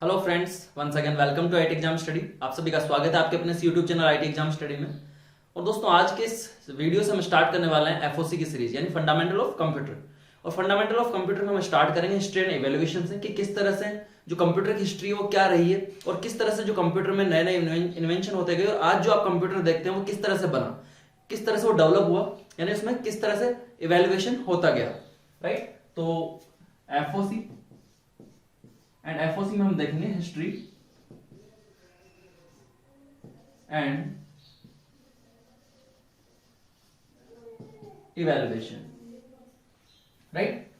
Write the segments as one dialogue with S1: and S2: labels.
S1: Hello friends, once again welcome to IT exam study. आप सभी का स्वागत है आपके अपने YouTube channel IT exam study में। और दोस्तों, आज के इस वीडियो से हम स्टार्ट करने वाले हैं एफओसी की सीरीज, यानी फंडामेंटल ऑफ कंप्यूटर। और फंडामेंटल ऑफ कंप्यूटर में हम स्टार्ट करेंगे हिस्ट्री एंड इवैल्यूएशन से, कि किस तरह से जो कंप्यूटर की हिस्ट्री है वो क्या रही है, और किस तरह से जो कंप्यूटर में नए नए इन्वेंशन होते गए, और आज जो आप कंप्यूटर देखते हैं वो किस तरह से बना, किस तरह से वो डेवलप हुआ, यानी उसमें किस तरह से इवैल्यूएशन होता गया। राइट, तो एफओसी एंड एफओसी में हम देखेंगे हिस्ट्री एंड इवैल्यूएशन। राइट,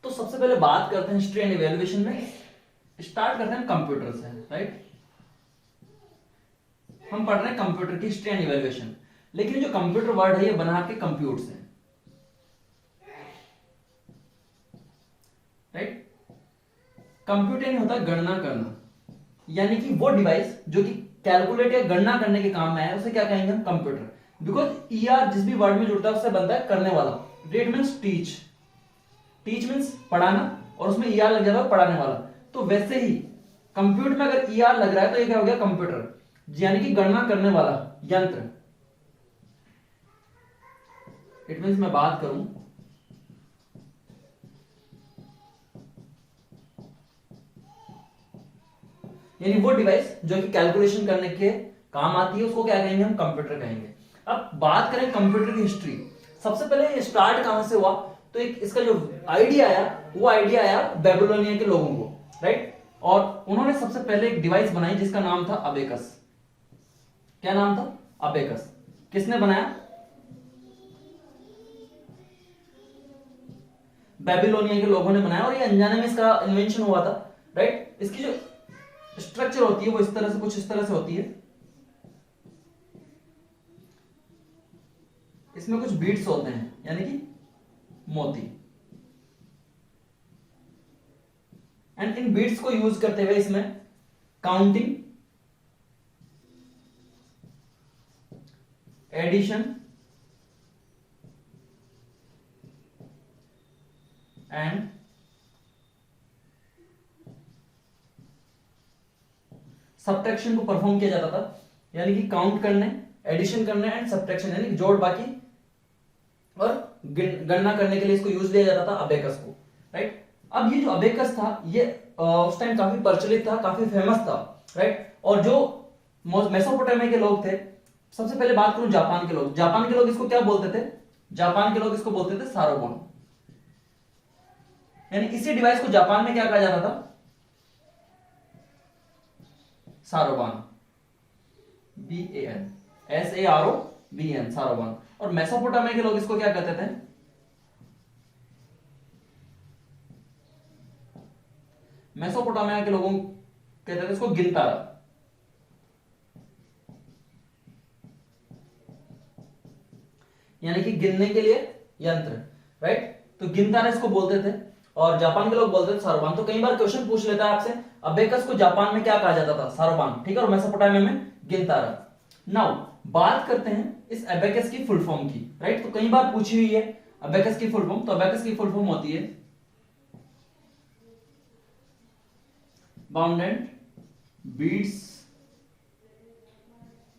S1: तो सबसे पहले बात करते हैं हिस्ट्री एंड इवैल्यूएशन में। स्टार्ट करते हैं कंप्यूटर से। राइट, हम पढ़ रहे हैं कंप्यूटर की हिस्ट्री एंड इवैल्यूएशन, लेकिन जो कंप्यूटर वर्ड है ये बना के कंप्यूट से। राइट, कंप्यूटर नहीं होता गणना करना, यानी कि वो डिवाइस जो कि कैलकुलेट या गणना करने के काम में है उसे क्या कहेंगे हम? कंप्यूटर। बिकॉज ईआर जिस भी वर्ड में जुड़ता है उससे बनता है करने वाला। It means teach, teach means पढ़ाना, और उसमें ईआर लग जाता है पढ़ाने वाला। तो वैसे ही कंप्यूटर में अगर ईआर लग रहा है तो ये क्या हो गया? कंप्यूटर, यानी कि गणना करने वाला यंत्र। इट मीन्स मैं बात करूं यानी वो डिवाइस जो कि कैलकुलेशन करने के काम आती है उसको क्या कहेंगे हम? कंप्यूटर कहेंगे। अब बात करें कंप्यूटर की हिस्ट्री, सबसे पहले स्टार्ट कहां से हुआ? तो एक इसका जो आइडिया आया वो आइडिया आया बेबीलोनिया के लोगों को। राइट, और उन्होंने सबसे पहले एक डिवाइस बनाई जिसका नाम था अबेकस। क्या नाम था? अबेकस। किसने बनाया? बेबीलोनिया के लोगों ने बनाया, और ये अनजाने में इसका इन्वेंशन हुआ था। राइट, इसकी जो स्ट्रक्चर होती है वो इस तरह से, कुछ इस तरह से होती है। इसमें कुछ बीट्स होते हैं, यानी कि मोती। एंड इन बीट्स को यूज करते हुए इसमें काउंटिंग, एडिशन एंड सब्ट्रैक्शन को परफॉर्म किया जाता था। यानी कि काउंट करने, एडिशन करने एंड सब्ट्रैक्शन, यानी कि जोड़ बाकी और गणना करने के लिए इसको यूज लिया जाता था, अबेकस को। राइट, अब ये जो अबेकस था ये उस टाइम काफी प्रचलित था, काफी फेमस था। राइट, और जो मेसोपोटामिया के लोग थे, सबसे पहले बात करूं जापान के लोग। जापान के लोग इसको क्या बोलते थे? जापान के लोग इसको बोलते थे सारोबोन। यानी इसी डिवाइस को जापान में क्या कहा जाता था? सारोबान, BAN, SAROBN, सारोबान। और मेसोपोटामिया के लोग इसको क्या कहते थे? मेसोपोटामिया के लोगों कहते थे इसको गिनतारा। यानी कि गिनने के लिए यंत्र। राइट, तो गिनतारा इसको बोलते थे, और जापान के लोग बोलते थे सारोबान। तो कई बार क्वेश्चन पूछ लेता है आपसे, अबेकस को जापान में क्या कहा जाता था? सारोबान। ठीक है, और मेसोपोटामिया में गिनतारा। नाउ बात करते हैं इस अबेकस की फुल फॉर्म की। राइट, तो कई बार पूछी हुई है अबेकस की फुल फॉर्म। तो अबेकस की फुल फॉर्म होती है bounded beats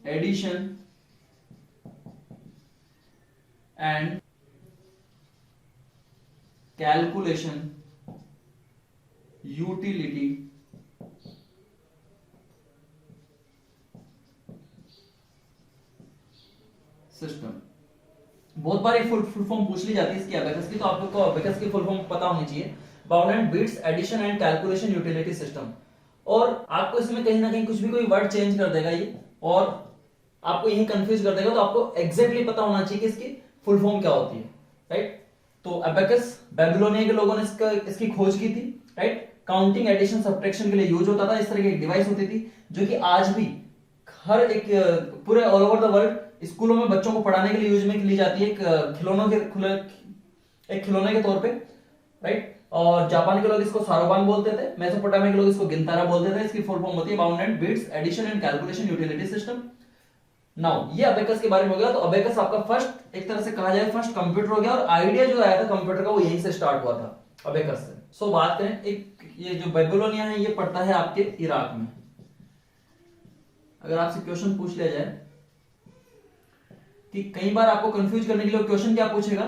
S1: addition and calculation utility system. बहुत बार फुल फॉर्म पूछ ली जाती है इसकी अबेकस की, तो आप लोग को अबेकस की फुल फॉर्म पता होनी चाहिए, bounded beats addition and calculation utility system. और आपको इसमें कहीं ना कहीं कुछ भी कोई वर्ड चेंज कर देगा ये, और आपको यही कंफ्यूज कर देगा। तो आपको एग्जैक्टली पता होना चाहिए कि इसकी फुल फॉर्म क्या होती है। राइट, तो अबेकस बेबीलोनिया के लोगों ने इसकी खोज की थी। राइट, काउंटिंग, एडिशन, सब्ट्रैक्शन के लिए यूज होता था। इस तरह की एक डिवाइस होती थी जो कि आज भी हर एक पूरे ऑल ओवर द वर्ल्ड स्कूलों में बच्चों को पढ़ाने के लिए यूज में ली जाती है, एक खिलौने के तौर पे। राइट, और जापान के लोग इसको सारोबान बोलते थे, मेसोपोटामिया के लोग इसको गिनतारा बोलते थे। इसकी फुल फॉर्म होती है bounded beats addition and calculation utility system. Now ये अबेकस के बारे में हो गया। तो अबेकस आपका फर्स्ट, एक तरह से कहा जाए फर्स्ट कंप्यूटर हो गया, और आइडिया जो आया था कंप्यूटर का वो यहीं से स्टार्ट हुआ था, अबेकस से। सो बात करें, एक ये जो बेबीलोनिया है ये पड़ता है आपके इराक में। अगर आपसे क्वेश्चन पूछ लिया जाए कि कई बार आपको कंफ्यूज करने के लिए क्वेश्चन क्या पूछेगा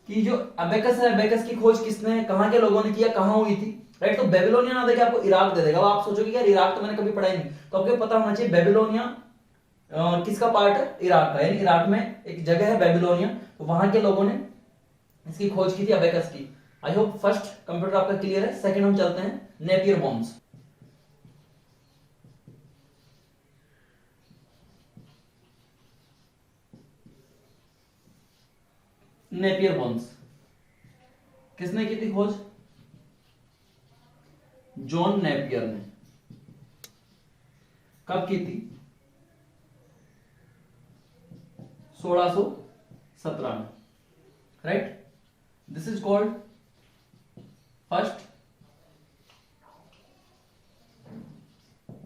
S1: कि जो अबेकस है, अबेकस की खोज किसने, कहां के लोगों ने किया, कहां हुई थी, राइट। तो बेबीलोनिया ना देके आपको इराक दे देगा, अब आप सोचोगे यार इराक तो मैंने कभी पढ़ा ही नहीं, तो आपको पता होना चाहिए बेबीलोनिया किसका पार्ट है, इराक का। यानी इराक में एक जगह है बेबीलोनिया, तो वहां के लोगों ने इसकी खोज की थी, अबेकस की। आई होप फर्स्ट कंप्यूटर आपका क्लियर है। सेकंड हम चलते हैं नेपियर बॉन्स। नेपियर बॉन्स किसने की थी खोज? जॉन नेपियर ने। कब की थी? 1617 में, right. This is called first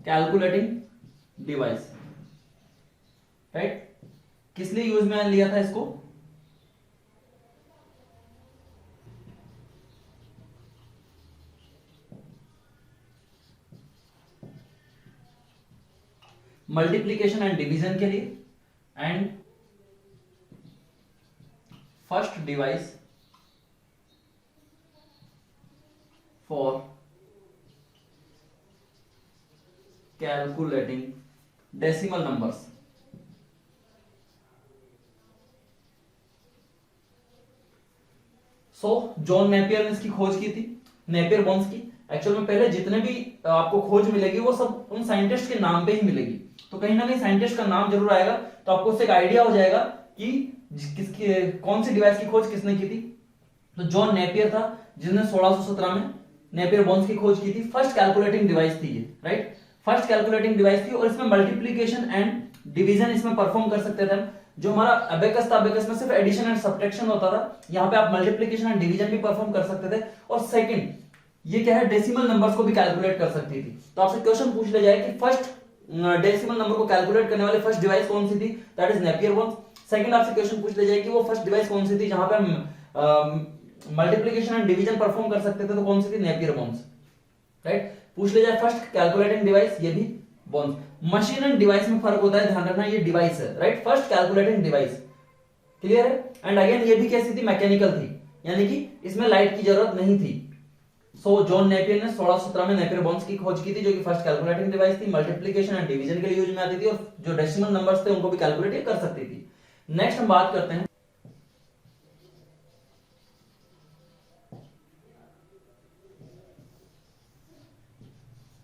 S1: calculating device, right. किस लिए यूज में लिया था इसको? मल्टीप्लीकेशन एंड डिवीजन के लिए, and first device for calculating decimal numbers. So John Napier ने इसकी खोज की थी, नेपियर बॉन्स की। एक्चुअल में पहले जितने भी आपको खोज मिलेगी वो सब उन साइंटिस्ट के नाम पे ही मिलेगी, तो कहीं ना कहीं साइंटिस्ट का नाम जरूर आएगा, तो आपको उससे एक आइडिया हो जाएगा कि किसकी कौन सी डिवाइस की खोज किसने की थी। तो जॉन नेपियर था जिसने 1617 में नेपियर बॉन्स की खोज की थी। फर्स्ट कैलकुलेटिंग डिवाइस थी ये, राइट। फर्स्ट कैलकुलेटिंग डिवाइस थी, और इसमें मल्टीप्लीकेशन एंड डिवीजन इसमें परफॉर्म कर सकते थे हम। जो हमारा अबेकस था, अबेकस में सिर्फ एडिशन एंड सब्ट्रैक्शन होता था, यहाँ पे आप मल्टीप्लीकेशन एंड डिवीजन भी परफॉर्म कर सकते थे। और सेकंड ये क्या है, डेसिमल नंबर्स को भी कैलकुलेट कर सकती थी। तो आपसे क्वेश्चन पूछ लिया जाए कि फर्स्ट डेसिमल नंबर को कैलकुलेट करने वाली फर्स्ट डिवाइस कौन सी थी, that is Napier bones. Second आपसे क्वेश्चन पूछ लिया जाए कि वो फर्स्ट डिवाइस कौन सी थी जहां पे हम मल्टीप्लीकेशन एंड डिवीजन परफॉर्म कर सकते थे, तो कौन सी थी? Napier bones, right. पूछ लिया जाए फर्स्ट कैलकुलेटिंग डिवाइस, ये भी बॉन्स। मशीन एंड डिवाइस में फर्क होता है, ध्यान रखना, ये डिवाइस है, right. First calculating device, clear है। एंड अगेन ये भी कैसी थी? मैकेनिकल थी, यानी कि इसमें लाइट की जरूरत नहीं थी। सो जॉन नेपियर ने 1617 में नेपियर बॉन्स की खोज की थी, जो कि फर्स्ट कैलकुलेटिंग डिवाइस थी, मल्टीप्लीकेशन एंड डिवीजन के लिए यूज में आती थी, और जो डेसिमल नंबर्स थे उनको भी कैलकुलेट कर सकती थी। नेक्स्ट हम बात करते हैं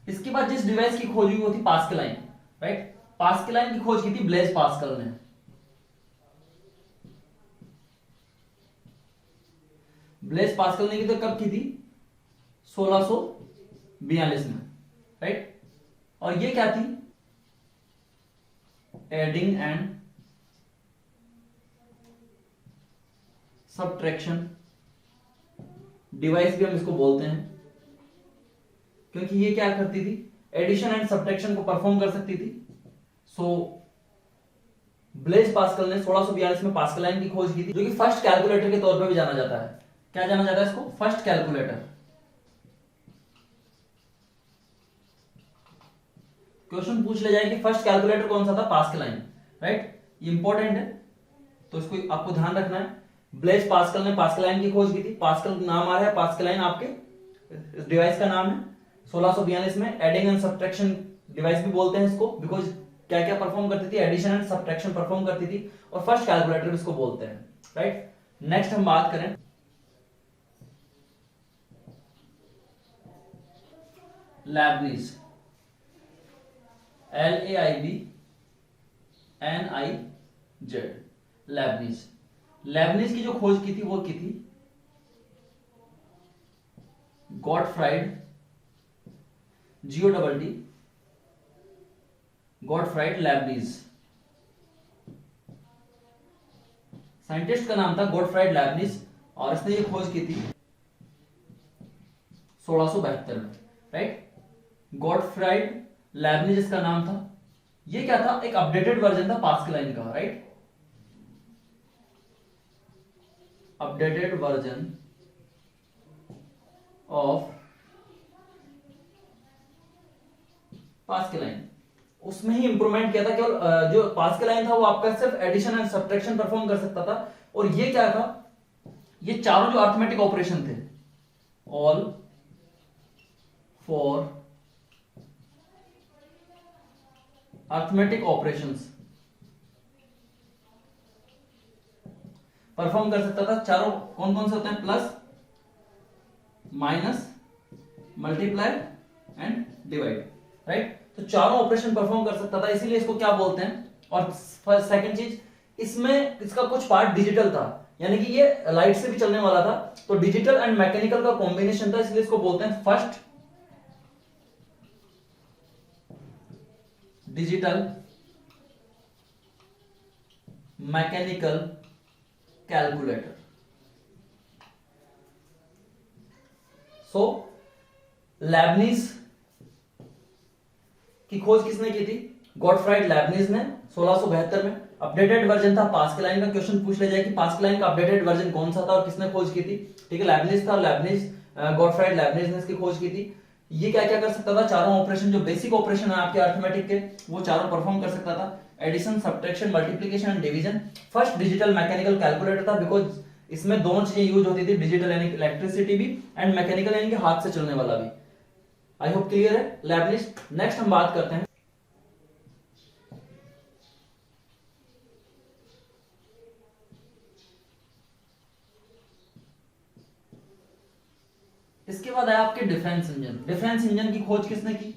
S1: इसके बाद जिस डिवाइस की खोज हुई वो थी पास्कलाइन, राइट। पास्कलाइन की खोज की थी ब्लेज पास्कल ने। ब्लेज पास्कल ने की तो कब की थी? 1642 में, राइट। और ये क्या थी? एडिंग एंड सबट्रैक्शन डिवाइस भी हम इसको बोलते हैं, क्योंकि ये क्या करती थी? एडिशन एंड सबट्रैक्शन को परफॉर्म कर सकती थी। सो ब्लेज पास्कल ने 1642 में पास्कलाइन की खोज की थी, जो कि फर्स्ट कैलकुलेटर के तौर पर भी जाना जाता है। क्या जाना जाता है इसको? First calculator. क्वेश्चन पूछ ले जाए कि फर्स्ट कैलकुलेटर कौन सा था? Pascaline, right. ये इंपॉर्टेंट है, तो इसको आपको ध्यान रखना है। ब्लेज पास्कल ने पास्कलाइन की खोज की थी। पास्कल नाम आ रहा है, पास्कलाइन आपके डिवाइस का नाम है। 1642 में एडिंग एंड सब्ट्रैक्शन डिवाइस भी बोलते हैं इसको, बिकॉज क्या क्या परफॉर्म करती थी? एडिशन एंड सब्ट्रैक्शन परफॉर्म करती थी, और फर्स्ट कैलकुलेटर भी इसको बोलते हैं, राइट। नेक्स्ट हम बात करें लैबनीज, LAIBNIZ, लैबनीज। लैबनीज की जो खोज की थी वो की थी गॉटफ्राइड, GOTT, गॉटफ्राइड लैबनीज। साइंटिस्ट का नाम था गॉटफ्राइड लैबनीज, और इसने ये खोज की थी 1672 में, राइट। गॉटफ्राइड लैबनीज इसका नाम था। ये क्या था? एक अपडेटेड वर्जन था पास्कलाइन का, right. Updated version of pascal. उसमें ही इंप्रूवमेंट किया था। केवल जो पास्कल था वो आपका सिर्फ एडिशन एंड सब्ट्रैक्शन परफॉर्म कर सकता था। और ये क्या था, ये चारों जो अर्थमेटिक ऑपरेशन थे, all for arithmetic operations perform कर सकता था। चारों कौन कौन से होते हैं, plus, minus, multiply and divide, right. तो चारों ऑपरेशन परफॉर्म कर सकता था, इसीलिए इसको क्या बोलते हैं। और सेकंड चीज, इसमें इसका कुछ पार्ट डिजिटल था, यानी कि ये लाइट से भी चलने वाला था। तो डिजिटल एंड मैकेनिकल का कॉम्बिनेशन था, इसलिए इसको बोलते हैं फर्स्ट डिजिटल मैकेनिकल कैलकुलेटर। सो लेबनीज की खोज किसने की थी, गॉटफ्राइड लेबनीज ने 1672 में। अपडेटेड वर्जन था पास्कल का। क्वेश्चन पूछ ले जाए कि पास्कल का अपडेटेड वर्जन कौन सा था और किसने खोज की थी, ठीक है, लेबनीज था। लेबनीज, गॉटफ्राइड लेबनीज ने इसकी खोज की थी। ये क्या क्या कर सकता था, चारों ऑपरेशन जो बेसिक ऑपरेशन है आपके अर्थमेटिक के, वो चारों परफॉर्म कर सकता था। Addition, subtraction, multiplication and division. First digital mechanical calculator था, बिकॉज इसमें दोनों चीजें यूज होती थी, डिजिटल यानी इलेक्ट्रिसिटी भी एंड मैकेनिकल यानी कि हाथ से चलने वाला भी। आई होप क्लियर है लेबनीज। नेक्स्ट हम बात करते हैं इसके बाद आया आपके डिफरेंस इंजन। डिफरेंस इंजन की खोज किसने की,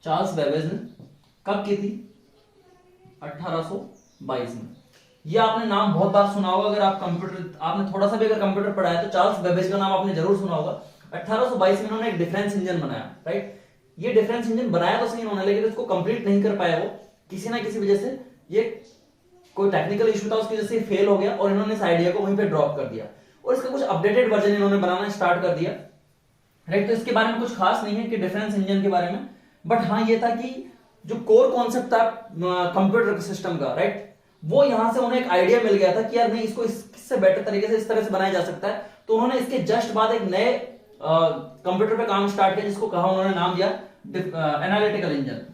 S1: चार्ल्स बेबेज ने। कब की थी, 1822 में। ये आपने नाम बहुत बार सुना होगा, अगर आप कंप्यूटर, आपने थोड़ा सा भी अगर कंप्यूटर पढ़ा है तो चार्ल्स बेबेज का नाम आपने जरूर सुना होगा। 1822 में इन्होंने एक डिफरेंस इंजन बनाया, राइट। ये डिफरेंस इंजन बनाया तो सही इन्होंने, लेकिन इसको कंप्लीट नहीं कर पाया वो, किसी ना किसी वजह से। ये कोई टेक्निकल इशू था, उसकी वजह से फेल हो गया और इन्होंने इस आइडिया को वहीं पे ड्रॉप कर दिया और इसका कुछ अपडेटेड वर्जन इन्होंने बनाना स्टार्ट कर दिया, राइट। तो इसके बारे में कुछ खास नहीं है कि डिफरेंस इंजन के बारे में, बट हाँ ये था कि जो कोर कॉन्सेप्ट था कंप्यूटर सिस्टम का, राइट, वो यहां से उन्हें एक आइडिया मिल गया था कि यार नहीं, इसको इससे बेटर तरीके से इस तरह से बनाया जा सकता है। तो उन्होंने इसके जस्ट बाद एक नए कंप्यूटर पे काम स्टार्ट किया, जिसको कहा उन्होंने नाम दिया एनालिटिकल इंजन,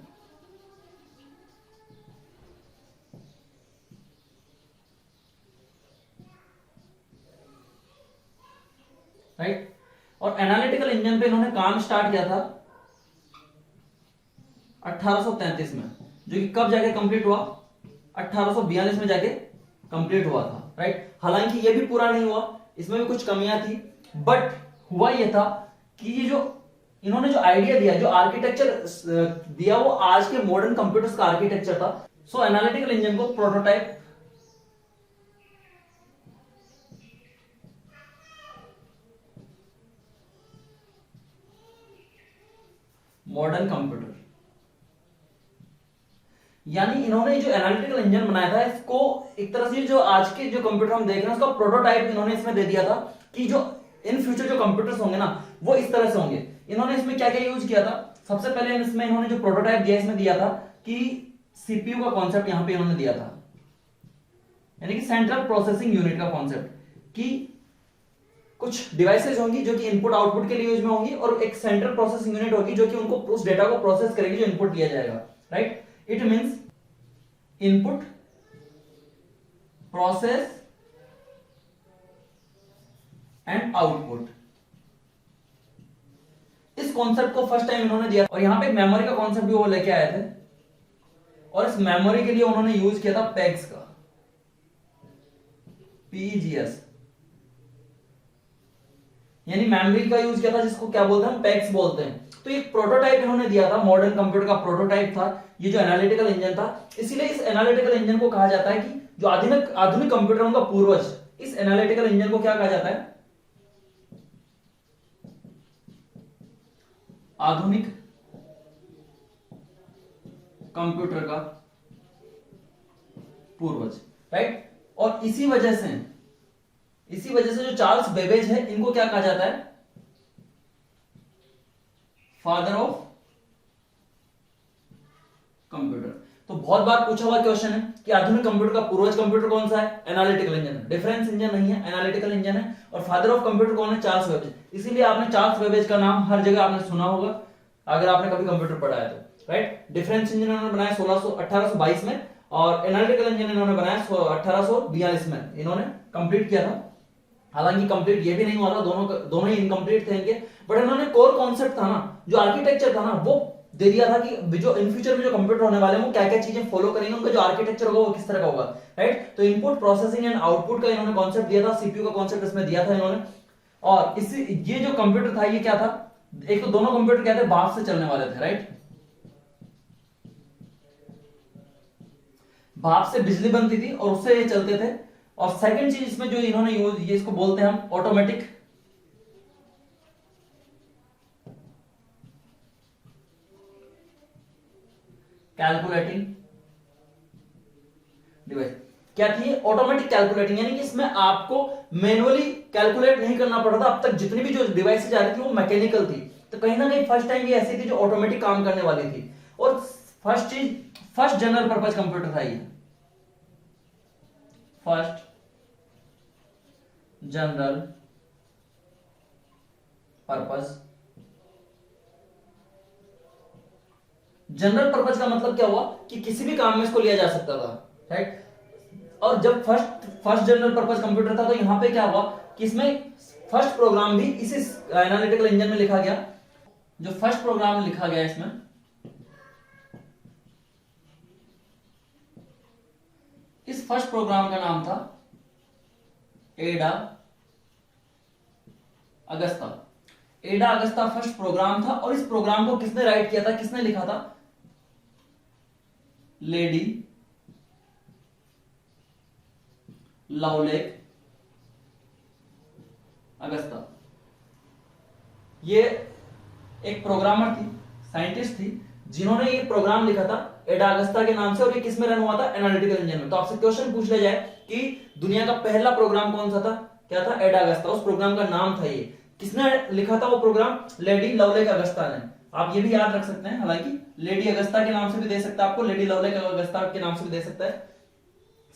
S1: राइट। और एनालिटिकल इंजन पे इन्होंने काम स्टार्ट किया था 1833 में, जो कि कब जाके कंप्लीट हुआ, 1842 में जाके कंप्लीट हुआ था, राइट। हालांकि ये भी पूरा नहीं हुआ, इसमें भी कुछ कमियां थी, बट हुआ ये था कि ये जो इन्होंने जो आइडिया दिया, जो आर्किटेक्चर दिया, वो आज के मॉडर्न कंप्यूटर्स का आर्किटेक्चर था। सो एनालिटिकल इंजन को प्रोटोटाइप मॉडर्न कंप्यूटर, यानी इन्होंने जो एनालिटिकल इंजन बनाया था, इसको एक तरह से जो आज के जो कंप्यूटर हम देख रहे हैं उसका प्रोटोटाइप इन्होंने इसमें दे दिया था कि जो इन फ्यूचर जो कंप्यूटर्स होंगे ना, वो इस तरह से होंगे। इन्होंने इसमें क्या क्या यूज किया था, सबसे पहले इसमें इन्होंने जो प्रोटोटाइप दिया, इसमें दिया था कि सीपीयू का कॉन्सेप्ट यहां पे इन्होंने दिया था, यानी कि सेंट्रल प्रोसेसिंग यूनिट का कॉन्सेप्ट, कि कुछ डिवाइसेज होंगी जो कि इनपुट आउटपुट के लिए यूज में होंगी और एक सेंट्रल प्रोसेसिंग यूनिट होगी जो कि उनको उस डेटा को प्रोसेस करेगी जो इनपुट लिया जाएगा, right. It means input, process and output. इस कॉन्सेप्ट को फर्स्ट टाइम इन्होंने दिया और यहां पे मेमोरी का कॉन्सेप्ट भी वो लेके आए थे और इस मेमोरी के लिए उन्होंने यूज किया था पैक्स का, पीईजीएस, यानी मेमोरी का यूज किया था, जिसको क्या बोलते हैं, पैक्स बोलते हैं। तो एक प्रोटोटाइप इन्होंने दिया था, मॉडर्न कंप्यूटर का प्रोटोटाइप था ये जो एनालिटिकल इंजन था। इसीलिए इस एनालिटिकल इंजन को कहा जाता है कि जो आधुनिक कंप्यूटरों का पूर्वज, इस एनालिटिकल इंजन को क्या कहा जाता है, आधुनिक कंप्यूटर का पूर्वज, राइट। और इसी वजह से जो चार्ल्स बेबेज है, इनको क्या कहा जाता है, फादर ऑफ कंप्यूटर। तो बहुत बार पूछा हुआ क्वेश्चन है कि आधुनिक कंप्यूटर का पूर्वज कंप्यूटर कौन सा है? Analytical engine. डिफरेंस इंजन नहीं है, एनालिटिकल इंजन है। और फादर ऑफ कंप्यूटर कौन है? Charles Babbage. इसीलिए आपने चार्ल्स बेबेज का नाम हर जगह आपने सुना होगा अगर आपने कभी कंप्यूटर पढ़ा है तो, राइट। डिफरेंस इंजन इन्होंने बनाया 1822 में, और एनालिटिकल इंजन इन्होंने बनाया 1842 में इन्होंने कंप्लीट किया था। हालांकि कंप्लीट ये भी नहीं हुआ था, दोनों ही इनकम्प्लीट थे इनके, बट इन्होंने कोर कॉन्सेप्ट था ना, जो आर्किटेक्चर था ना, वो दे दिया था कि जो इन फ्यूचर में जो कंप्यूटर होने वाले हैं वो क्या क्या चीजें फॉलो करेंगे, उनका जो आर्किटेक्चर होगा वो किस तरह का होगा, राइट। तो इनपुट प्रोसेसिंग एंड आउटपुट का इन्होंने कॉन्सेप्ट दिया था, सीपीयू का कॉन्सेप्ट इसमें दिया था इन्होंने। और इस ये जो कंप्यूटर था ये क्या था? एक तो दोनों कंप्यूटर क्या थे? भाप से चलने वाले थे, राइट। भाप से बिजली बनती थी और उससे ये चलते थे। और सेकंड चीज इसमें जो इन्होंने यूज, ये इसको बोलते हैं हम ऑटोमेटिक कैलकुलेटिंग डिवाइस। क्या थी? ऑटोमेटिक कैलकुलेटिंग, यानी कि इसमें आपको मैनुअली कैलकुलेट नहीं करना पड़ता था। अब तक जितनी भी जो डिवाइसेज आ रही थी वो मैकेनिकल थी, तो कहीं ना कहीं फर्स्ट टाइम ये ऐसी थी जो ऑटोमेटिक काम करने वाली थी। और फर्स्ट जनरल पर्पज कंप्यूटर था ये, first general purpose. General purpose का मतलब क्या हुआ कि किसी भी काम में इसको लिया जा सकता था, राइट। और जब फर्स्ट जनरल पर्पज कंप्यूटर था तो यहां पे क्या हुआ कि इसमें फर्स्ट प्रोग्राम भी इसी एनालिटिकल इंजन में लिखा गया। जो फर्स्ट प्रोग्राम लिखा गया इसमें, इस फर्स्ट प्रोग्राम का नाम था एडा अगस्ता। एडा अगस्ता फर्स्ट प्रोग्राम था। और इस प्रोग्राम को किसने राइट किया था, किसने लिखा था? Lady Lovelace Augusta. ये एक प्रोग्रामर थी, साइंटिस्ट थी, जिन्होंने ये प्रोग्राम लिखा था एडा अगस्ता के नाम से। और ये किस में रन हुआ था? एनालिटिकल इंजन में। तो आपसे क्वेश्चन पूछ लिया जाए कि दुनिया का पहला प्रोग्राम कौन सा था? क्या था? एडा अगस्ता। उस प्रोग्राम का नाम था ये। किसने लिखा था वो प्रोग्राम? लेडी लवलेक अगस्ता ने। आप ये भी याद रख सकते हैं, हालांकि लेडी अगस्ता के नाम से भी दे सकता है आपको, लेडी लवलेक अगस्ता के नाम से भी दे सकता है।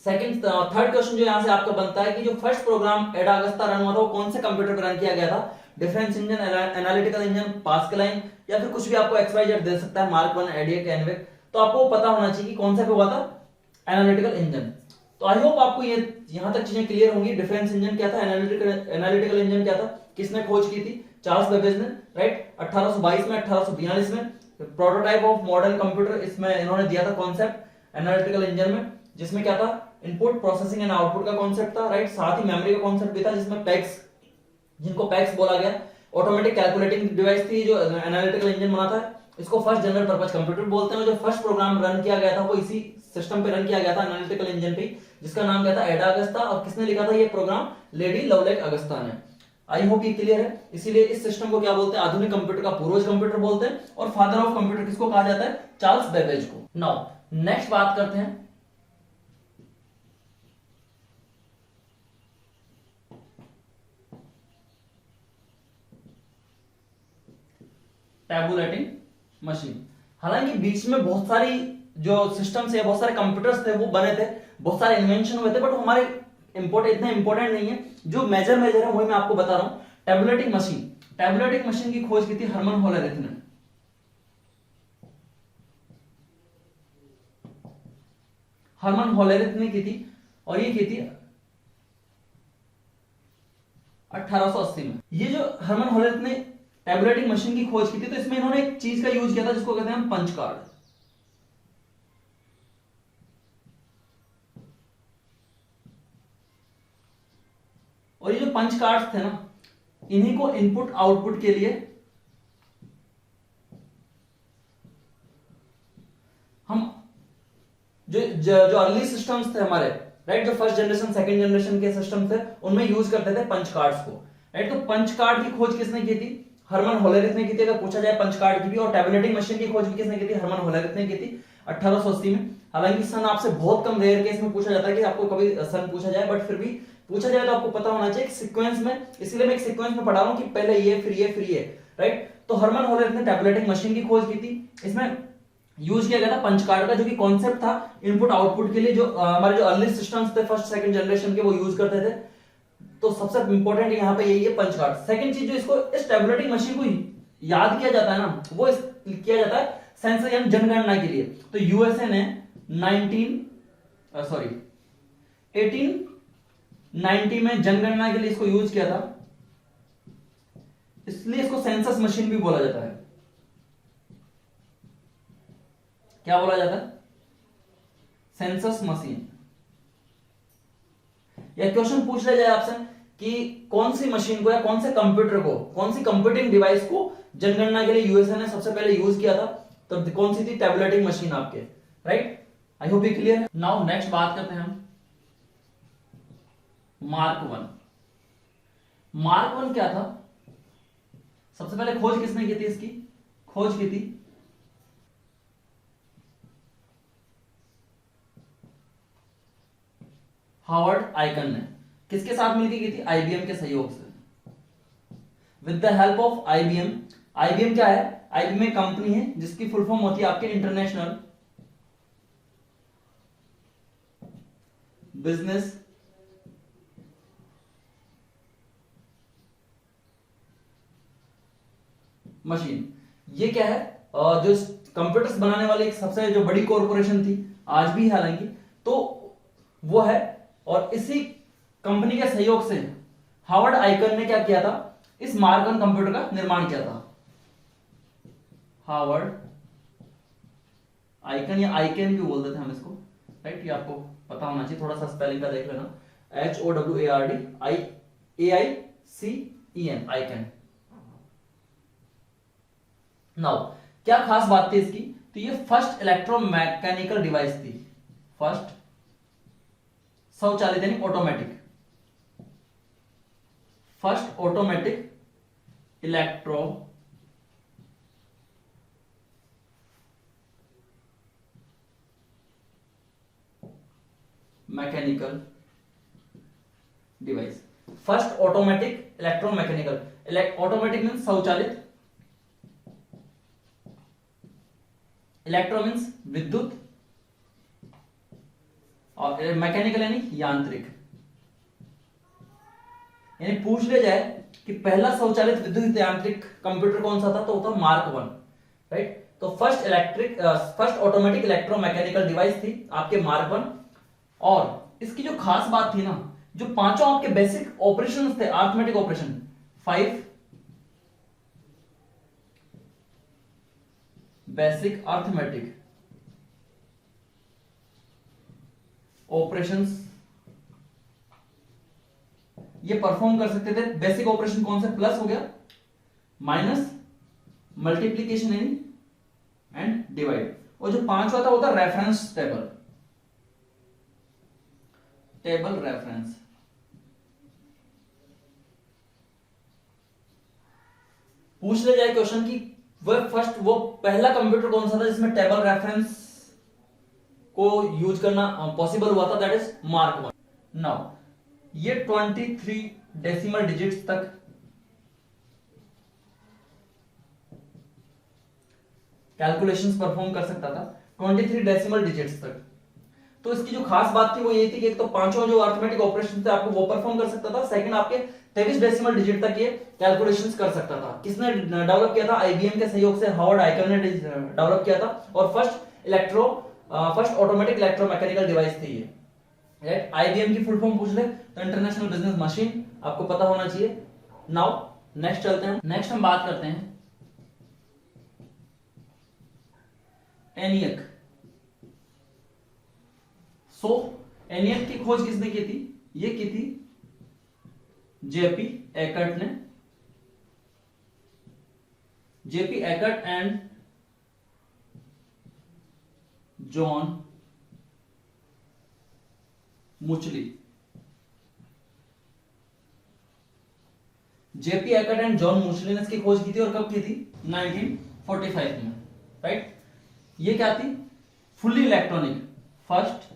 S1: थर्ड क्वेश्चन जो यहां से आपका बनता है कि जो फर्स्ट प्रोग्राम एडा अगस्ता रन हुआ था वो कौन से कंप्यूटर पर रन किया गया था? Difference engine, analytical engine, Pascaline, या फिर कुछ भी आपको XYZ दे सकता है, मार्क 1, एडिएक, एनवेक। तो आपको पता होना चाहिए कि कौन सा पे हुआ था? Analytical engine. तो आई होप आपको ये यहां तक चीजें क्लियर होंगी। डिफरेंस इंजन क्या था, एनालिटिकल इंजन क्या था, किसने खोज की थी? चार्ल्स बेबेज ने, राइट। 1822 में, 1842 में। प्रोटोटाइप ऑफ मॉडर्न कंप्यूटर, इसमें इन्होंने दिया था कॉन्सेप्ट एनालिटिकल इंजन में, जिसमें क्या था? इनपुट प्रोसेसिंग एंड आउटपुट का कॉन्सेप्ट था, राइट। साथ ही मेमोरी का कॉन्सेप्ट भी था, जिसमें पैक्स, जिनको पैक्स बोला गया। ऑटोमेटिक कैलकुलेटिंग डिवाइस थी जो एनालिटिकल इंजन बना था। इसको फर्स्ट जनरल पर्पज कंप्यूटर बोलते हैं। जो फर्स्ट प्रोग्राम रन किया गया था वो इसी सिस्टम पे रन किया गया था, एनालिटिकल इंजन पे, जिसका नाम क्या था? एडा अगस्ता। और किसने लिखा था ये प्रोग्राम? लेडी लवलेक अगस्ता ने। आई होप ये क्लियर है। इसीलिए इस सिस्टम को क्या बोलते हैं? आधुनिक कंप्यूटर का पूर्वज कंप्यूटर बोलते हैं। और फादर ऑफ कंप्यूटर किसको कहा जाता है? चार्ल्स बेबेज को। नाउ नेक्स्ट बात करते हैं टैबुलेटिंग मशीन। हालांकि बीच में बहुत सारी जो सिस्टम्स है, बहुत सारे कंप्यूटर्स थे वो बने थे, बहुत सारे इन्वेंशन हुए थे, बट हमारे इतने इंपॉर्टेंट नहीं है। जो मेजर है वही मैं आपको बता रहा हूं। टैबुलेटिंग मशीन, टैबुलेटिंग मशीन की खोज की थी हर्मन होलेरिथ ने। हर्मन होलेरिथ ने की थी, और ये की थी 1880 में। ये जो हर्मन होलेरिथ ने टैबुलेटिंग मशीन की खोज की थी, तो इसमें इन्होंने एक चीज का यूज किया था जिसको कहते हैं हम पंच कार्ड। और ये जो पंच कार्ड्स थे ना, इन्हीं को इनपुट आउटपुट के लिए हम जो अर्ली सिस्टम्स थे हमारे, राइट, जो फर्स्ट जनरेशन सेकंड जनरेशन के सिस्टम थे उनमें यूज करते थे पंच कार्ड्स को, राइट। तो पंच कार्ड की खोज किसने की थी? हर्मन होलेरिथ ने की थी। अगर पूछा जाए पंच कार्ड की भी। और टैबुलेटिंग मशीन की खोज भी किसने की थी? हर्मन होलेरिथ ने की थी 1880 में। हालांकि सन आपसे बहुत कम रेयर केस में पूछा जाता है कि आपको कभी सन पूछा जाए, बट फिर भी पूछा जाए तो आपको पता होना चाहिए सीक्वेंस में। इसलिए मैं एक सीक्वेंस में पढ़ा रहा हूं कि पहले ये फिर ये फिर ये, राइट। तो हर्मन होलेरिथ ने टैबुलेटिंग मशीन की खोज की थी। इसमें यूज किया गया था पंच कार्ड का, जो कि कॉन्सेप्ट था इनपुट आउटपुट के लिए, जो हमारे जो अर्ली सिस्टम्स थे फर्स्ट सेकंड जनरेशन के, वो यूज करते थे। तो सबसे इंपॉर्टेंट यहाँ पे यही है पंच कार्ड। सेकंड चीज जो इसको इस टैबुलेटिंग मशीन को याद किया जाता है ना, वो किया जाता है सेंसस यानी जनगणना के लिए। तो यूएसए ने 1890 में जनगणना के लिए इसको यूज किया था, इसलिए इसको सेंसस मशीन भी बोला जाता है। क्या बोला जाता है? Census machine. या क्वेश्चन पूछ लिया जाए आपसे कि कौन सी मशीन को या कौन से कंप्यूटर को, कौन सी कंप्यूटिंग डिवाइस को जनगणना के लिए यूएसए ने सबसे पहले यूज किया था, तो कौन सी थी? टैबुलेटिंग मशीन आपके, राइट। आई होप ये क्लियर है। नाउ नेक्स्ट बात करते हैं हम मार्क वन। मार्क वन क्या था? सबसे पहले खोज किसने की थी? इसकी खोज की थी हावर्ड आइकन ने। किसके साथ मिलकर की थी? आईबीएम के सहयोग से, with the help of IBM. IBM क्या है? आईबीएम एक कंपनी है जिसकी फुल फॉर्म होती है आपके इंटरनेशनल बिजनेस मशीन। ये क्या है? जो कंप्यूटर्स बनाने वाली एक सबसे जो बड़ी कॉरपोरेशन थी, आज भी हालांकि, तो वो है। और इसी कंपनी के सहयोग से हावर्ड आइकन ने क्या किया था? इस मार्क वन कंप्यूटर का निर्माण किया था। हावर्ड आइकन या आइकन भी बोल देते हैं हम इसको, राइट। ये आपको पता होना चाहिए, थोड़ा सा स्पेलिंग का देख लेना। HOWARD icon. नाउ क्या खास बात थी इसकी? तो ये फर्स्ट इलेक्ट्रोमैकेनिकल डिवाइस थी, फर्स्ट स्वचालित यानी automatic, first automatic electro mechanical device. First automatic electromechanical, automatic means स्वचालित, इलेक्ट्रो मीन्स विद्युत, और मैकेनिकल यानी यांत्रिक। यानी पूछ ले जाए कि पहला स्वचालित विद्युत यांत्रिक कंप्यूटर कौन सा था, तो वो था मार्क वन, राइट। तो फर्स्ट ऑटोमेटिक इलेक्ट्रोमैकेनिकल डिवाइस थी आपके मार्क वन। और इसकी जो खास बात थी ना, जो पांचों आपके बेसिक ऑपरेशंस थे, arithmetic operation, 5 basic arithmetic operations ये परफॉर्म कर सकते थे। बेसिक ऑपरेशन कौन से? प्लस हो गया, माइनस, मल्टीप्लीकेशन एंड डिवाइड। और जो पांचवा था वो था रेफरेंस टेबल रेफरेंस। पूछ ले जाए क्वेश्चन की वो पहला कंप्यूटर कौन सा था जिसमें टेबल रेफरेंस को यूज करना पॉसिबल हुआ था, that is mark one. Now ये 23 डेसिमल डिजिट्स तक कैलकुलेशंस परफॉर्म कर सकता था, 23 डेसिमल डिजिट्स तक। तो इसकी जो खास बात थी वो ये थी कि एक तो पांचों जो अरिथमेटिक ऑपरेशन थे आपको वो परफॉर्म कर सकता था, सेकंड आपके 23 डेसिमल डिजिट तक ये कैलकुलेशंस कर सकता था। किसने डेवलप किया था? आईबीएम के सहयोग से हावर्ड आइकन ने डेवलप किया था। और फर्स्ट ऑटोमेटिक इलेक्ट्रोमैकेनिकल डिवाइस थी ये, राइट। आईबीएम की फुल फॉर्म पूछ ले तो इंटरनेशनल बिजनेस मशीन, आपको पता होना चाहिए। नाउ नेक्स्ट चलते हैं। नेक्स्ट हम बात करते हैं एनियक। एनियक की खोज किसने की थी? ये की थी जेपी एकर्ट ने। JP Eckert and John Mauchly. JP Eckert and John Mauchly ने इसकी खोज की थी, और कब की थी? 1945 में, राइट। ये क्या थी? Fully electronic, first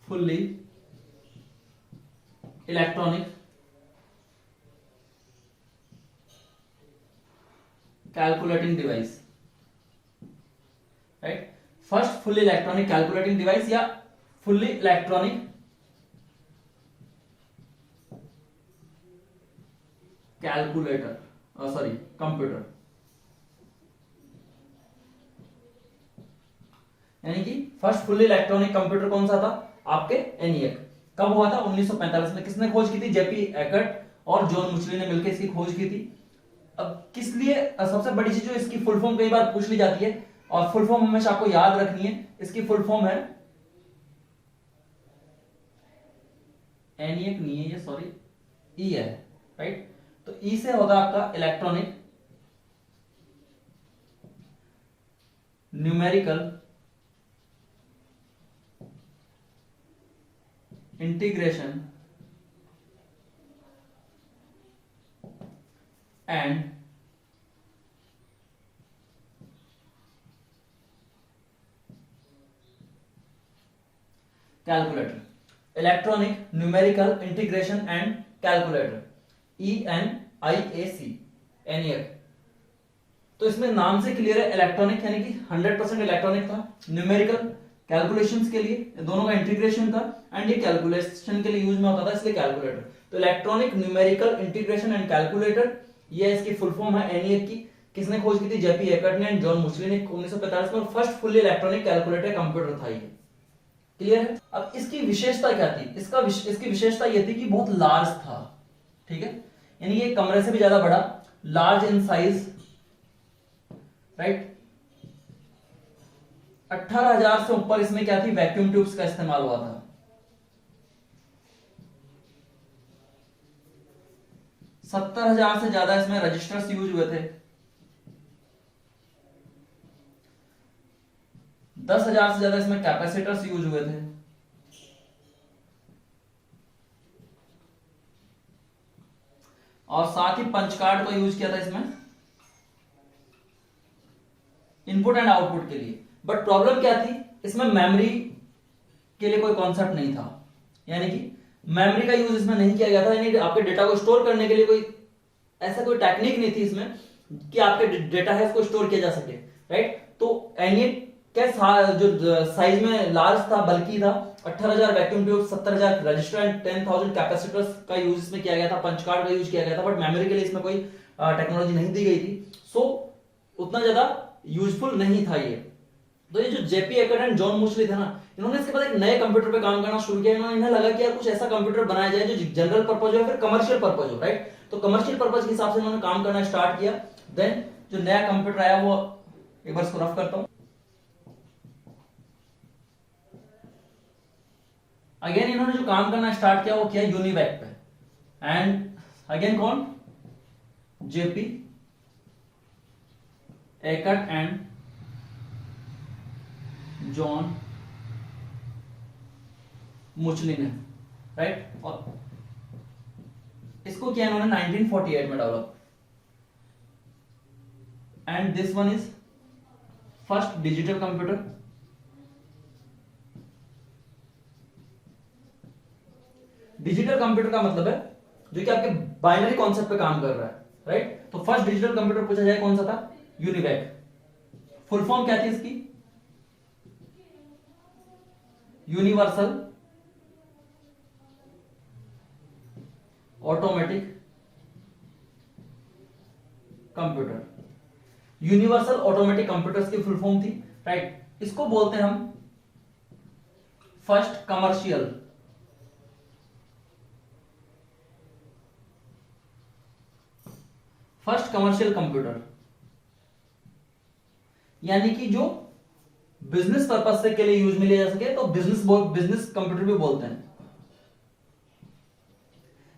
S1: fully electronic calculating device. Right. First fully electronic calculating device या fully electronic calculator, sorry computer, यानी कि फर्स्ट फुल्ली इलेक्ट्रॉनिक कंप्यूटर कौन सा था आपके एनिएक। कब हुआ था 1945 में। किसने खोज की थी? जेपी एकर्ट और जॉन मुचली ने मिलकर इसकी खोज की थी। अब किस लिए, सबसे बड़ी चीज जो इसकी फुल फॉर्म कई बार पूछ ली जाती है और फुल फॉर्म हमेशा आपको याद रखनी है। इसकी फुल फॉर्म है एनिएक, नहीं है ये, सॉरी ई है, राइट। तो ई से होता है आपका electronic numerical integration and calculator. Electronic numerical integration and calculator, ENIAC, ENIAC. तो इसमें नाम से क्लियर है, इलेक्ट्रॉनिक यानी कि 100% इलेक्ट्रॉनिक था, न्यूमेरिकल कैलकुलेशंस के लिए, दोनों का इंटीग्रेशन था, एंड ये कैलकुलेशन के लिए यूज में होता था, इसलिए कैलकुलेटर। तो electronic numerical integration and calculator, ये इसकी फुल फॉर्म है एनिएक की। किसने खोज की थी? जेपी एकर्ट ने एंड जॉन मुचली ने 1945 में। First fully electronic calculator computer था ये। क्लियर है। अब इसकी विशेषता क्या थी? इसकी विशेषता ये थी कि बहुत लार्ज था, ठीक है, यानी कि कमरे से भी ज्यादा बड़ा, लार्ज इन साइज, राइट। 18,000 से ऊपर इसमें क्या थी? वैक्यूम ट्यूब्स का इस्तेमाल हुआ था। 70,000 से ज्यादा इसमें रजिस्टर्स यूज हुए थे। 10,000 से ज्यादा इसमें कैपेसिटर्स यूज हुए थे। और साथ ही पंच कार्ड का यूज किया था इसमें इनपुट एंड आउटपुट के लिए। बट प्रॉब्लम क्या थी? इसमें मेमोरी के लिए कोई कॉन्सेप्ट नहीं था, यानी कि मेमोरी का यूज इसमें नहीं किया गया था, यानी आपके डेटा को स्टोर करने के लिए कोई ऐसा कोई टेक्निक नहीं थी इसमें कि आपके डेटा है इसको स्टोर किया जा सके, राइट। तो एनिएक क्या जो साइज में लार्ज था, बल्कि था, 18,000 vacuum tube, 70,000 register and 10,000 capacitors का यूज इसमें किया गया था, पंच कार्ड का यूज किया गया था। बट मेमोरी के लिए इसमें कोई टेक्नोलॉजी नहीं दी गई थी, सो उतना ज्यादा यूजफुल नहीं था ये। तो ये जो जेपी एकर्ट एंड जॉन मुचली थे ना, इन्होंने इसके बाद एक नए कंप्यूटर पे काम करना शुरू किया। इन्हें लगा कि यार कुछ ऐसा कंप्यूटर बनाया जाए जो जनरल पर्पज हो या फिर कमर्शियल पर्पज हो, राइट। तो कमर्शियल पर्पज के हिसाब से इन्होंने काम करना स्टार्ट किया। देन जो नया कंप्यूटर आया वो, एक बार इसको रफ करता हूं। अगेन इन्होंने जो काम करना स्टार्ट किया वो किया यूनिवैक पे। एंड अगेन कौन? JP Eckert and John Mauchly ने, राइट। और इसको किया इन्होंने 1948 में develop. And this one is first digital computer. Digital computer का मतलब है जो कि आपके बाइनरी कॉन्सेप्ट पे काम कर रहा है, राइट। तो फर्स्ट डिजिटल कंप्यूटर पूछा जाए कौन सा था? यूनिवैक। फुल फॉर्म क्या थी इसकी? Universal automatic computer. Universal automatic computers की फुल फॉर्म थी, राइट। इसको बोलते हैं हम फर्स्ट कमर्शियल कंप्यूटर, यानी कि जो बिजनेस पर्पस से के लिए यूज में लिया जा सके, तो बिजनेस कंप्यूटर भी बोलते हैं।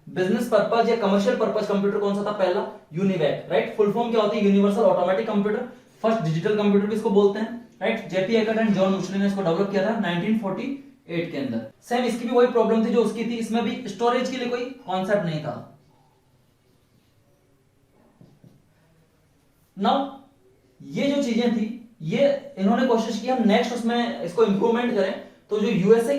S1: बिजनेस पर्पस या कमर्शियल पर्पस कंप्यूटर कौन सा था? पहला यूनिवैक, राइट। फुल फॉर्म क्या होती है? Universal automatic computer. First digital computer भी इसको बोलते हैं, right. JP Eckert and John Mauchly ने इसको डेवलप किया था 1948 के अंदर। सेम इसकी भी वही प्रॉब्लम थी जो उसकी थी, इसमें भी स्टोरेज के लिए कोई कॉन्सेप्ट नहीं था। नाउ ये जो चीजें थी, ये इन्होंने कोशिश की हम नेक्स्ट उसमें इसको इंप्रूवमेंट करें। तो जो यूएसए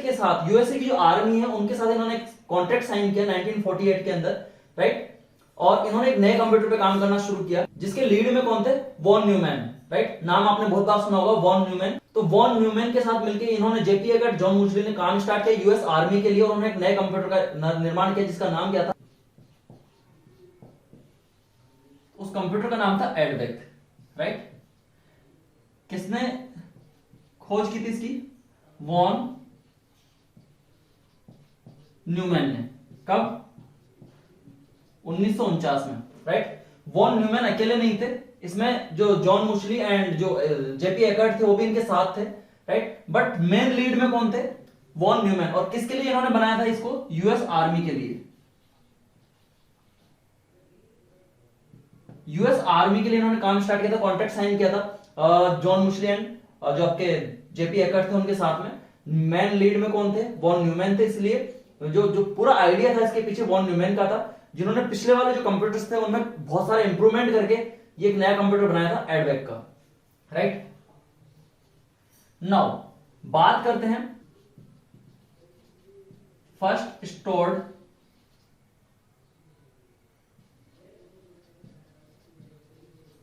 S1: की जो आर्मी है उनके साथ इन्होंने कॉन्ट्रैक्ट साइन किया 1948 के अंदर, राइट। और इन्होंने एक नए कंप्यूटर पे काम करना शुरू किया जिसके लीड में कौन थे, वॉन न्यूमैन, राइट। नाम आपने बहुत बार सुना होगा वॉन न्यूमैन। तो वॉन न्यूमैन के साथ मिलकर इन्होंने जेपी एकर्ट, जॉन मुशली ने काम स्टार्ट किया यूएस आर्मी के लिए, और उन्होंने एक नए कंप्यूटर का निर्माण किया जिसका नाम क्या था, उस कंप्यूटर का नाम था एडवेक, राइट। किसने खोज की थी इसकी, वॉन न्यूमैन ने। कब, 1949 में, राइट। वॉन न्यूमैन अकेले नहीं थे, इसमें जो जॉन मुशली एंड जो जेपी एकर्ट थे वो भी इनके साथ थे, राइट। बट मेन लीड में कौन थे, वॉन न्यूमैन। और किसके लिए इन्होंने बनाया था इसको, यूएस आर्मी के लिए। यूएस आर्मी के लिए इन्होंने काम स्टार्ट किया था, कॉन्ट्रैक्ट साइन किया था जॉन मुशली एंड जो आपके जेपी एकर्ट थे उनके साथ में। मेन लीड में कौन थे, वॉन न्यूमैन थे। इसलिए जो पूरा आइडिया था इसके पीछे वॉन न्यूमैन का था, जिन्होंने पिछले वाले जो कंप्यूटर्स थे उनमें बहुत सारे इंप्रूवमेंट करके ये एक नया कंप्यूटर बनाया था एडवेक का, राइट। नाउ बात करते हैं फर्स्ट स्टोर्ड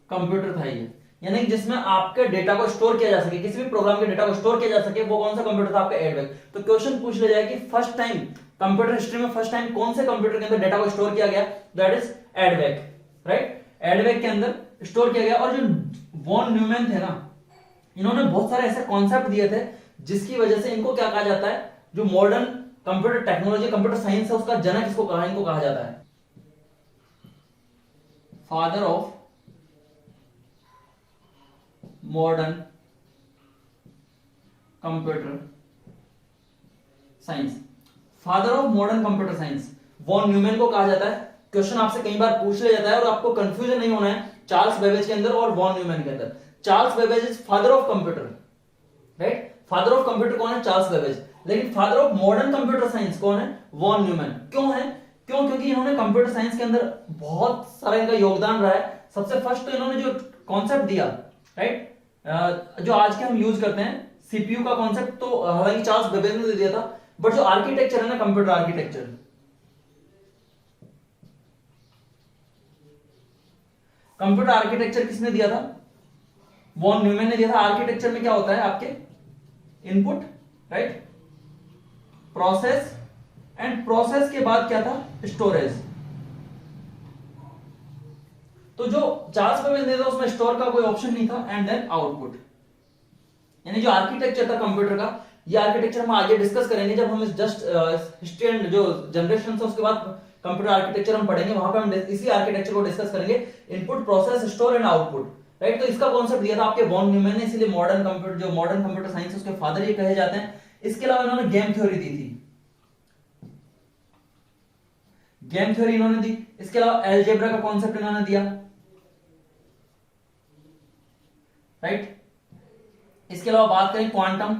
S1: कंप्यूटर था ये, यानी जिसमें आपके डेटा को स्टोर किया जा सके, किसी भी प्रोग्राम के डेटा को स्टोर किया जा सके, वो कौन सा कंप्यूटर था, आपका एडवेक। तो क्वेश्चन पूछ लिया जाए कि फर्स्ट टाइम कंप्यूटर हिस्ट्री में फर्स्ट टाइम कौन से कंप्यूटर के अंदर डेटा को स्टोर किया गया, दैट इज एडवेक, राइट। एडवेक के अंदर स्टोर किया गया। और जो वॉन न्यूमैन थे ना, इन्होंने बहुत सारे ऐसे कॉन्सेप्ट दिए थे जिसकी वजह से इनको क्या कहा जाता है, जो modern computer technology, computer science है उसका जनक इसको कहा जाता है, father of modern computer science. Father of modern computer science von Neumann को कहा जाता है। क्वेश्चन आपसे कई बार पूछ लिया जाता है और आपको कंफ्यूजन नहीं होना है चार्ल्स बेबेज के अंदर और वॉन न्यूमैन के अंदर। Charles Babbage is father of computer, right. Father of computer कौन है, चार्ल्स बेबेज। लेकिन father of modern computer science कौन है, वॉन न्यूमैन। क्यों है, क्योंकि इन्होंने कंप्यूटर साइंस के अंदर बहुत सारा इनका योगदान रहा है। सबसे फर्स्ट तो इन्होंने जो कॉन्सेप्ट दिया, राइट, जो आज के हम यूज करते हैं सीपीयू का कॉन्सेप्ट, तो हालांकि चार्ल्स बेबेज ने दिया था, बट जो आर्किटेक्चर है ना, कंप्यूटर आर्किटेक्चर, कंप्यूटर आर्किटेक्चर किसने दिया था, वॉन न्यूमैन ने दिया था। आर्किटेक्चर में क्या होता है, आपके input, right, process, and process के बाद क्या था, स्टोरेज। तो जो चार्ल्स बेबेज ने दिया उसमें स्टोर का कोई ऑप्शन नहीं था, एंड देन आउटपुट, यानी जो आर्किटेक्चर था कंप्यूटर का, ये आर्किटेक्चर हम आगे डिस्कस करेंगे जब हम इस जस्ट हिस्ट्री एंड जो जनरेशन है उसके बाद कंप्यूटर आर्किटेक्चर हम पढ़ेंगे, वहां पे हम इसी आर्किटेक्चर को डिस्कस करेंगे, input, process, store and output, right. तो इसका कॉन्सेप्ट दिया था आपके वॉन न्यूमैन ने, इसलिए मॉडर्न कंप्यूटर, जो मॉडर्न कंप्यूटर साइंस उसके फादर ये कहे जाते हैं। इसके अलावा इन्होंने गेम थ्योरी दी थी, गेम थ्योरी इन्होंने दी। इसके अलावा एलजेब्रा का कॉन्सेप्ट इन्होंने दिया, राइट। इसके अलावा बात करें क्वांटम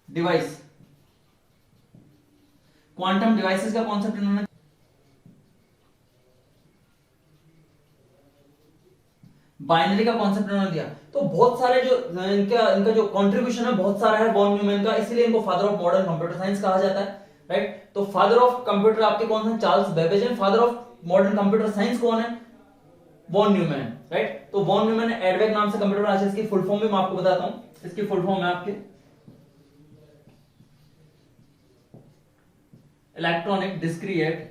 S1: डिवाइस, क्वांटम डिवाइसेस का कॉन्सेप्ट इन्होंने, बाइनरी का कॉन्सेप्ट इन्होंने दिया। तो बहुत सारे जो इनका जो कंट्रीब्यूशन है बहुत सारा है वॉन न्यूमैन का, इसीलिए इनको father of modern computer science कहा जाता है, राइट। तो फादर ऑफ कंप्यूटर आपके कौन है, चार्ल्स बेबेज है। Father of modern computer science कौन है, वॉन न्यूमैन, राइट। तो वॉन न्यूमैन ने एडवेक नाम से कंप्यूटर बनाया। इसकी फुल फॉर्म भी मैं आपको बताता हूं, इसकी फुल फॉर्म है आपके electronic discrete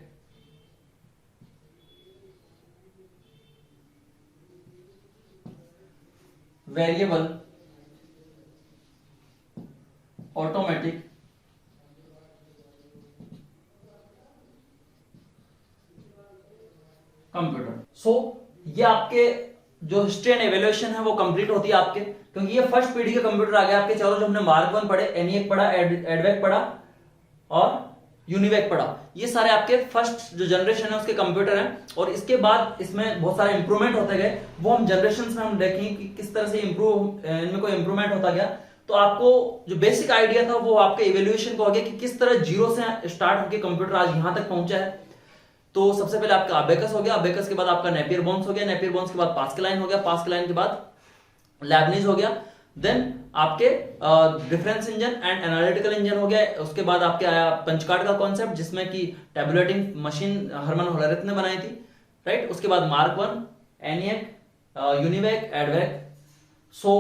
S1: variable automatic computer. So ये आपके जो हिस्ट्री एंड एवेल्यूएशन है वो कंप्लीट होती है आपके, क्योंकि ये फर्स्ट पीढ़ी के कंप्यूटर आ गए आपके चारों, जो हमने मार्क 1 पढ़े, एनिएक पढ़ा, एडवेक पढ़ा और यूनिवेक पढ़ा। ये सारे आपके फर्स्ट जो जनरेशन है उसके कंप्यूटर हैं। और इसके बाद इसमें बहुत सारे इंप्रूवमेंट होते गए, वो हम जनरेशन में हम देखेंगे कि किस तरह से इनमें कोई इंप्रूवमेंट होता गया। तो आपको जो बेसिक आइडिया था वो आपके इवेल्युएशन को हो गया कि किस तरह जीरो से स्टार्ट होकर कंप्यूटर आज यहां तक पहुंचा है। तो सबसे पहले आपका अबेकस हो गया, अबेकस के बाद आपका नेपियर बोन्स हो गया, नेपियर बोन्स के बाद पास्कलाइन हो गया, पास्कलाइन के बाद लैबनीज हो गया, देन आपके difference engine and analytical engine हो गया। उसके बाद आपके आया पंच कार्ड का कॉन्सेप्ट, जिसमें कि टेबुलेटिंग मशीन हरमन होलरिथ ने बनाई थी, राइट। उसके बाद Mark 1, ENIAC, UNIVAC, EDVAC. So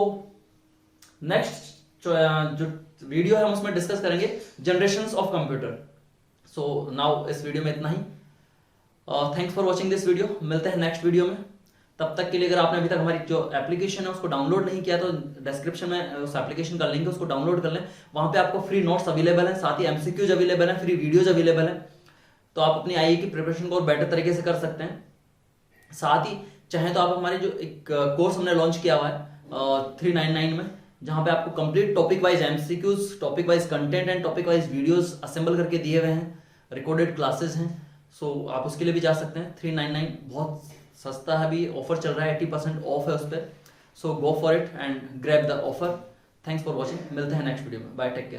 S1: next जो वीडियो है हम उसमें डिस्कस करेंगे generations of computer. So now इस वीडियो में इतना ही। Thanks for watching this video. मिलते हैं नेक्स्ट वीडियो में। तब तक के लिए अगर आपने अभी तक हमारी जो एप्लीकेशन है उसको डाउनलोड नहीं किया तो डिस्क्रिप्शन में उस एप्लीकेशन का लिंक है, उसको डाउनलोड कर लें। वहां पे आपको फ्री नोट्स अवेलेबल हैं, साथ ही एमसीक्यूज अवेलेबल हैं, फ्री वीडियोज अवेलेबल हैं। तो आप अपनी आईए की प्रिपरेशन को और बेटर तरीके से कर सकते हैं। साथ ही चाहे तो आप हमारे जो एक कोर्स हमने लॉन्च किया हुआ है 399 में, जहां पे आपको complete topic wise MCQs, topic wise content and topic wise videos assemble करके दिए हुए हैं, रिकॉर्डेड क्लासेस हैं। सो आप उसके लिए भी जा सकते हैं। 399 बहुत सस्ता है, अभी ऑफर चल रहा है, 80% ऑफ है उस पर। So go for it and grab the offer. Thanks for watching. मिलते हैं नेक्स्ट वीडियो में। Bye, take care.